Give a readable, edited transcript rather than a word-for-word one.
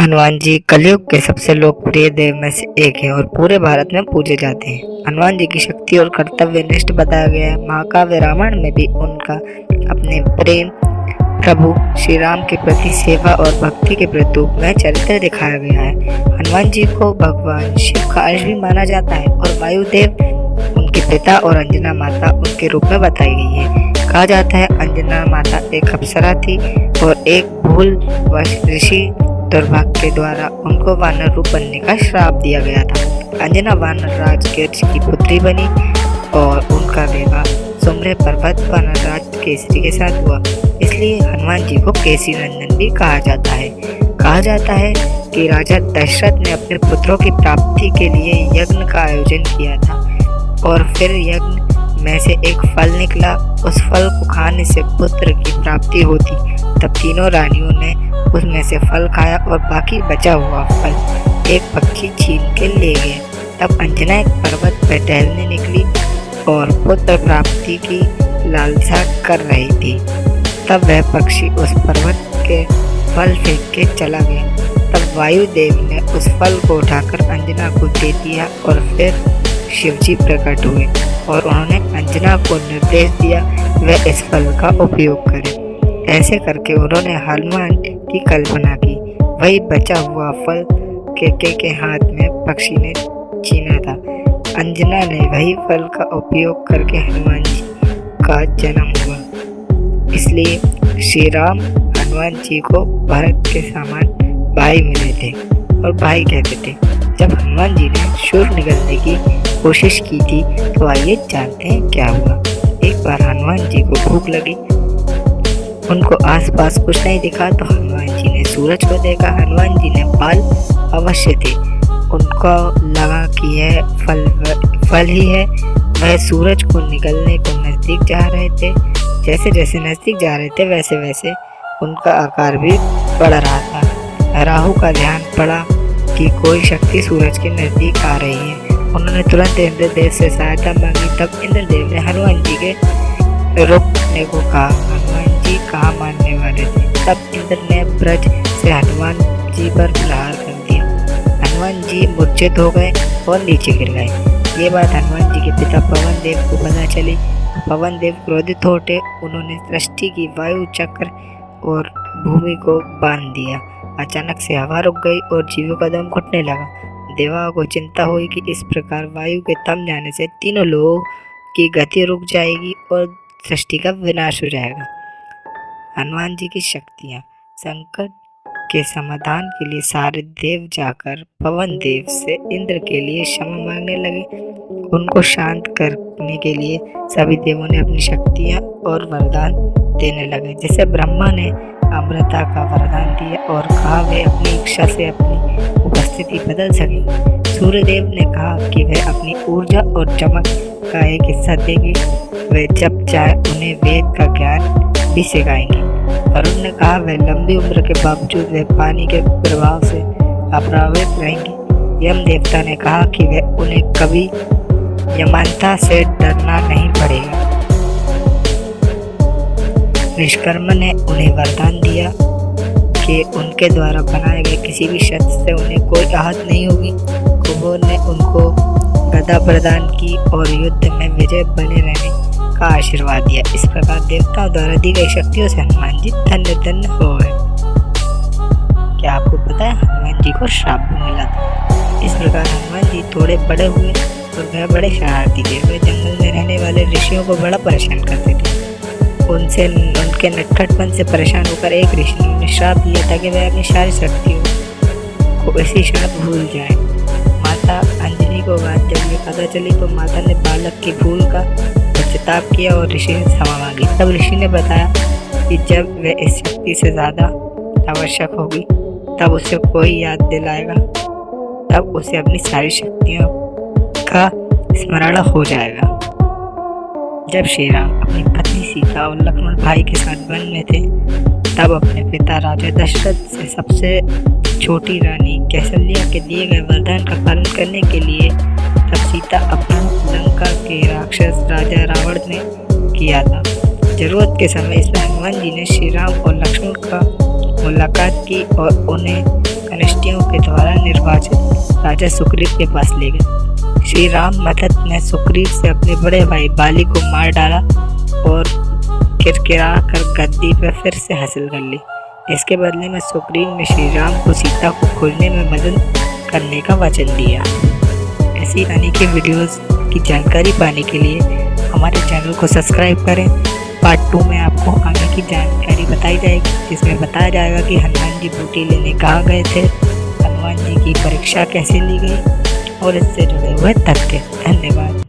हनुमान जी कलयुग के सबसे लोकप्रिय देव में से एक है और पूरे भारत में पूजे जाते हैं। हनुमान जी की शक्ति और कर्तव्य निष्ठ बताया गया है। महाकाव्य रामायण में भी उनका अपने प्रेम प्रभु श्री राम के प्रति सेवा और भक्ति के प्रतीक में चरित्र दिखाया गया है। हनुमान जी को भगवान शिव का अंश भी माना जाता है और वायुदेव उनके पिता और अंजना माता उनके रूप में बताई गई है। कहा जाता है अंजना माता एक अप्सरा थी और एक भूलवश ऋषि दुर्भाग्य के द्वारा उनको वानर रूप बनने का श्राप दिया गया था। अंजना वानर राज केश की पुत्री बनी और उनका विवाह सुम्र पर्वत वानरराज केसरी के साथ हुआ। इसलिए हनुमान जी को केसी नंदन भी कहा जाता है। कहा जाता है कि राजा दशरथ ने अपने पुत्रों की प्राप्ति के लिए यज्ञ का आयोजन किया था और फिर यज्ञ में से एक फल निकला। उस फल को खाने से पुत्र की प्राप्ति होती। तब तीनों रानियों ने उसमें से फल खाया और बाकी बचा हुआ फल एक पक्षी छीन के ले गए। तब अंजना एक पर्वत पर टहलने निकली और पुत्र प्राप्ति की लालसा कर रही थी। तब वह पक्षी उस पर्वत के फल फेंक के चला गया। तब वायुदेव ने उस फल को उठाकर अंजना को दे दिया और फिर शिवजी प्रकट हुए और उन्होंने अंजना को निर्देश दिया वह इस फल का उपयोग करे। ऐसे करके उन्होंने हनुमान की कल्पना की। वही बचा हुआ फल के हाथ में पक्षी ने छीना था। अंजना ने वही फल का उपयोग करके हनुमान जी का जन्म हुआ। इसलिए श्री राम हनुमान जी को भरत के समान भाई मिले थे और भाई कहते थे। जब हनुमान जी ने शूर निगलने की कोशिश की थी तो आइए जानते हैं क्या हुआ। एक बार हनुमान जी को भूख लगी। उनको आसपास कुछ नहीं दिखा तो हनुमान जी ने सूरज को देखा। हनुमान जी ने बाल अवश्य थे। उनको लगा कि यह फल ही है। वह सूरज को निकलने को नज़दीक जा रहे थे। जैसे जैसे नज़दीक जा रहे थे वैसे वैसे उनका आकार भी बढ़ रहा था। राहु का ध्यान पड़ा कि कोई शक्ति सूरज के नज़दीक आ रही है। उन्होंने तुरंत इंद्रदेव से सहायता मांगी। तब इंद्रदेव ने हनुमान जी के रुकने को कहा। हनुमान जी कहाँ मानने वाले थे। तब इंद्र ने ब्रज से हनुमान जी पर प्रहार कर दिया। हनुमान जी मूर्छित हो गए और नीचे गिर गए। ये बात हनुमान जी के पिता पवन देव को पता चली। पवन देव क्रोधित हो उठे। उन्होंने सृष्टि की वायु चक्र और भूमि को बांध दिया। अचानक से हवा रुक गई और जीवों का दम घुटने लगा। देवताओं को चिंता हुई कि इस प्रकार वायु के थम जाने से तीनों लोगों की गति रुक जाएगी और सृष्टि का विनाश हो जाएगा। हनुमान जी की शक्तियाँ। संकट के समाधान के लिए सारे देव जाकर पवन देव से इंद्र के लिए क्षमा मांगने लगे। उनको शांत करने के लिए सभी देवों ने अपनी शक्तियाँ और वरदान देने लगे। जैसे ब्रह्मा ने अमृता का वरदान दिया और कहा वे अपनी इच्छा से अपनी उपस्थिति बदल सकेंगे। सूर्यदेव ने कहा कि वे अपनी ऊर्जा और चमक का एक हिस्सा देंगे। वे जब चाहे उन्हें वेद का ज्ञान भी सिखाएंगे। वरुण ने कहा वे लंबी उम्र के बावजूद वे पानी के प्रभाव से अप्रभावित रहेंगे। यम देवता ने कहा कि वे उन्हें कभी यमंता से डरना नहीं पड़ेगा। विश्वकर्मा ने उन्हें वरदान दिया कि उनके द्वारा बनाए गए किसी भी शस्त्र से उन्हें कोई आहत नहीं होगी। कुबेर ने उनको गदा प्रदान की और युद्ध में विजय बने रहने का आशीर्वाद दिया। इस प्रकार देवताओं द्वारा दी गई शक्तियों से हनुमान जी धन्य धन्य हो गए। क्या आपको पता है हनुमान जी को श्राप भी मिला था। इस प्रकार हनुमान जी थोड़े बड़े हुए और वह बड़े शरारती थे। वे जंगल में रहने वाले ऋषियों को बड़ा परेशान करते थे। उनके नटखटपन से परेशान होकर एक ऋषि ने श्राप दिया था कि वह अपनी सारी शक्तियों को इसी क्षण भूल जाए। माता अंजनी को बात जब ये पता चली तो माता ने बालक की भूल का पश्चाताप किया और ऋषि ने क्षमा मांगी। तब ऋषि ने बताया कि जब वह इस शक्ति से ज़्यादा आवश्यक होगी तब उसे कोई याद दिलाएगा। तब उसे अपनी सारी शक्तियों का स्मरण हो जाएगा। जब श्री राम अपनी पत्नी सीता और लक्ष्मण भाई के साथ वन में थे तब अपने पिता राजा दशरथ से सबसे छोटी रानी कौशल्या के दिए गए वरदान का पालन करने के लिए तब सीता अपहरण लंका के राक्षस राजा रावण ने किया था। जरूरत के समय इसमें हनुमान जी ने श्री राम और लक्ष्मण का मुलाकात की और उन्हें वनस्पतियों के द्वारा निर्वाचित राजा सुग्रीव के पास ले गए। श्री राम मदद ने सुग्रीव से अपने बड़े भाई बाली को मार डाला और किरकिरा कर गद्दी पर फिर से हासिल कर ली। इसके बदले में सुग्रीव ने श्री राम को सीता को खोजने में मदद करने का वचन दिया। ऐसी अनेक वीडियोस की जानकारी पाने के लिए हमारे चैनल को सब्सक्राइब करें। पार्ट 2 में आपको आगे की जानकारी बताई जाएगी, जिसमें बताया जाएगा कि हनुमान जी बूटी लेने कहाँ गए थे, हनुमान जी की परीक्षा कैसे ली गई और इससे जुड़े हुए तथ्य। धन्यवाद।